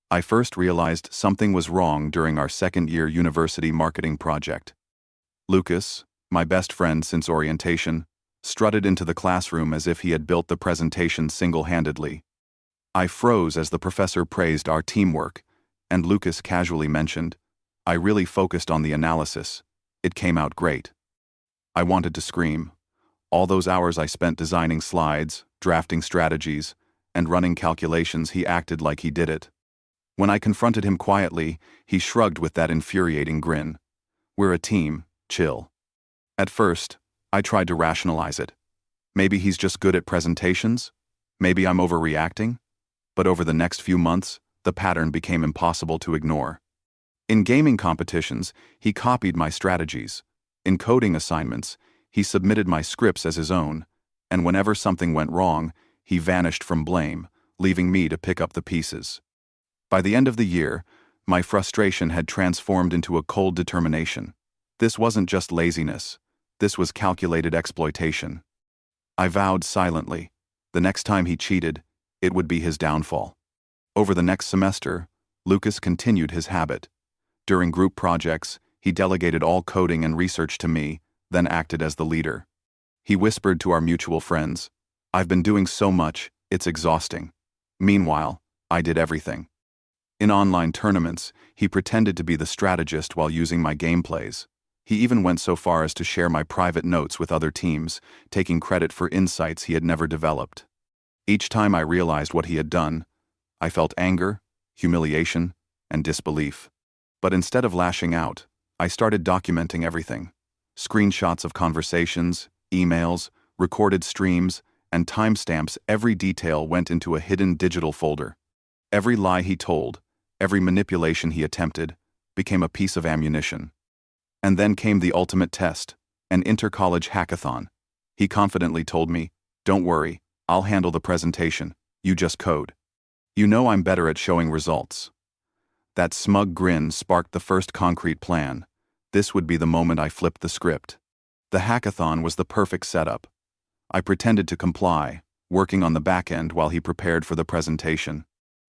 I first realized something was wrong during our second-year university marketing project. Lucas, my best friend since orientation, strutted into the classroom as if he had built the presentation single-handedly. I froze as the professor praised our teamwork, and Lucas casually mentioned, "I really focused on the analysis. It came out great." I wanted to scream. All those hours I spent designing slides, drafting strategies, and running calculations, he acted like he did it. When I confronted him quietly, he shrugged with that infuriating grin. "We're a team, chill." At first, I tried to rationalize it. Maybe he's just good at presentations? Maybe I'm overreacting? But over the next few months, the pattern became impossible to ignore. In gaming competitions, he copied my strategies. In coding assignments, he submitted my scripts as his own, and whenever something went wrong, he vanished from blame, leaving me to pick up the pieces. By the end of the year, my frustration had transformed into a cold determination. This wasn't just laziness. This was calculated exploitation. I vowed silently, the next time he cheated, it would be his downfall. Over the next semester, Lucas continued his habit. During group projects, he delegated all coding and research to me, then acted as the leader. He whispered to our mutual friends, "I've been doing so much, it's exhausting." Meanwhile, I did everything. In online tournaments, he pretended to be the strategist while using my gameplays. He even went so far as to share my private notes with other teams, taking credit for insights he had never developed. Each time I realized what he had done, I felt anger, humiliation, and disbelief. But instead of lashing out, I started documenting everything. Screenshots of conversations, emails, recorded streams, and timestamps. Every detail went into a hidden digital folder. Every lie he told, every manipulation he attempted, became a piece of ammunition. And then came the ultimate test, an inter-college hackathon. He confidently told me, "Don't worry, I'll handle the presentation, you just code. You know I'm better at showing results." That smug grin sparked the first concrete plan. This would be the moment I flipped the script. The hackathon was the perfect setup. I pretended to comply, working on the back end while he prepared for the presentation.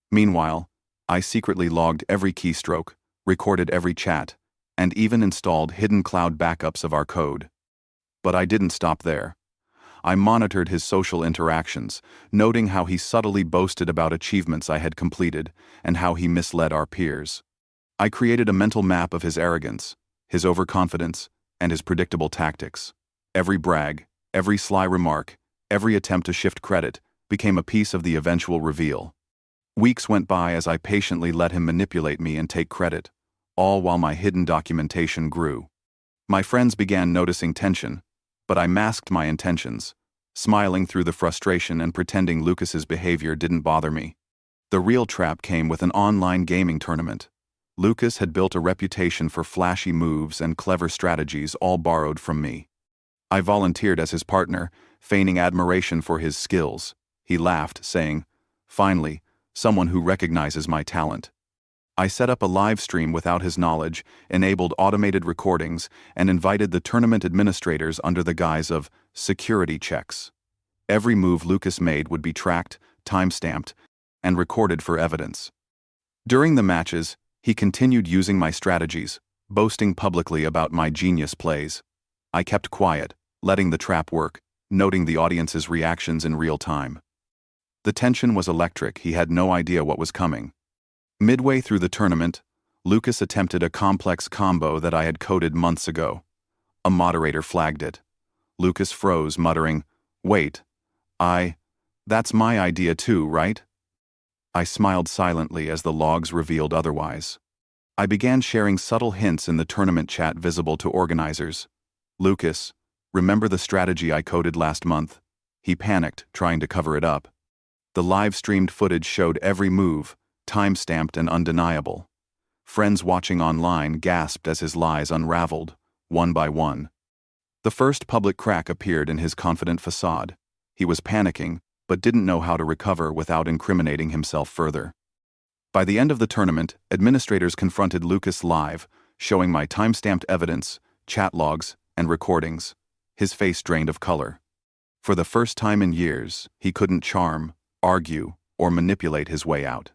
Meanwhile, I secretly logged every keystroke, recorded every chat, and even installed hidden cloud backups of our code. But I didn't stop there. I monitored his social interactions, noting how he subtly boasted about achievements I had completed and how he misled our peers. I created a mental map of his arrogance, his overconfidence, and his predictable tactics. Every brag, every sly remark, every attempt to shift credit became a piece of the eventual reveal. Weeks went by as I patiently let him manipulate me and take credit, all while my hidden documentation grew. My friends began noticing tension, but I masked my intentions, smiling through the frustration and pretending Lucas's behavior didn't bother me. The real trap came with an online gaming tournament. Lucas had built a reputation for flashy moves and clever strategies, all borrowed from me. I volunteered as his partner, feigning admiration for his skills. He laughed, saying, "Finally, someone who recognizes my talent." I set up a live stream without his knowledge, enabled automated recordings, and invited the tournament administrators under the guise of security checks. Every move Lucas made would be tracked, time-stamped, and recorded for evidence. During the matches, he continued using my strategies, boasting publicly about my genius plays. I kept quiet, letting the trap work, noting the audience's reactions in real time. The tension was electric. He had no idea what was coming. Midway through the tournament, Lucas attempted a complex combo that I had coded months ago. A moderator flagged it. Lucas froze, muttering, "Wait, that's my idea too, right?" I smiled silently as the logs revealed otherwise. I began sharing subtle hints in the tournament chat visible to organizers. "Lucas, remember the strategy I coded last month?" He panicked, trying to cover it up. The live-streamed footage showed every move, time-stamped and undeniable. Friends watching online gasped as his lies unraveled, one by one. The first public crack appeared in his confident facade. He was panicking, but didn't know how to recover without incriminating himself further. By the end of the tournament, administrators confronted Lucas live, showing my time-stamped evidence, chat logs, and recordings. His face drained of color. For the first time in years, he couldn't charm, argue, or manipulate his way out.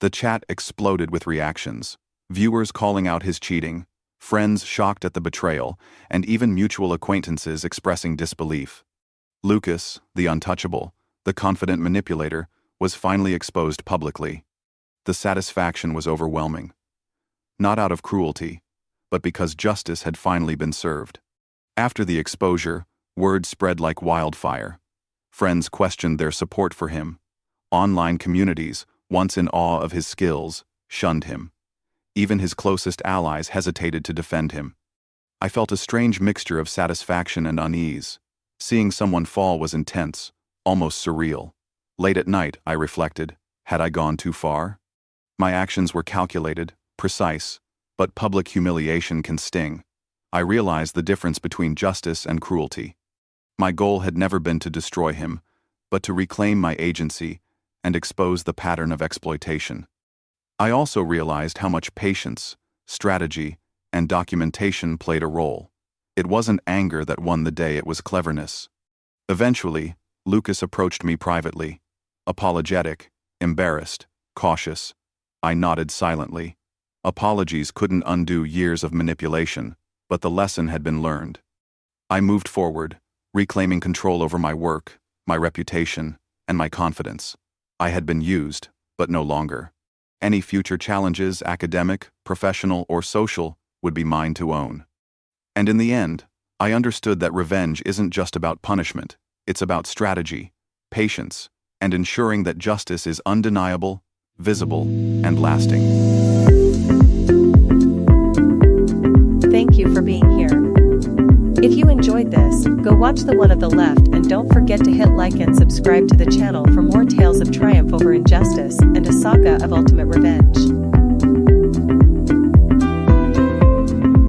The chat exploded with reactions, viewers calling out his cheating, friends shocked at the betrayal, and even mutual acquaintances expressing disbelief. Lucas, the untouchable, the confident manipulator, was finally exposed publicly. The satisfaction was overwhelming. Not out of cruelty, but because justice had finally been served. After the exposure, word spread like wildfire. Friends questioned their support for him. Online communities, once in awe of his skills, shunned him. Even his closest allies hesitated to defend him. I felt a strange mixture of satisfaction and unease. Seeing someone fall was intense, almost surreal. Late at night, I reflected, had I gone too far? My actions were calculated, precise, but public humiliation can sting. I realized the difference between justice and cruelty. My goal had never been to destroy him, but to reclaim my agency and expose the pattern of exploitation. I also realized how much patience, strategy, and documentation played a role. It wasn't anger that won the day, it was cleverness. Eventually, Lucas approached me privately. Apologetic, embarrassed, cautious. I nodded silently. Apologies couldn't undo years of manipulation, but the lesson had been learned. I moved forward, reclaiming control over my work, my reputation, and my confidence. I had been used, but no longer. Any future challenges, academic, professional, or social, would be mine to own. And in the end, I understood that revenge isn't just about punishment, it's about strategy, patience, and ensuring that justice is undeniable, visible, and lasting. Thank you for being here. If you enjoyed this, go watch the one on the left and don't forget to hit like and subscribe to the channel for more tales of triumph over injustice and a saga of ultimate revenge.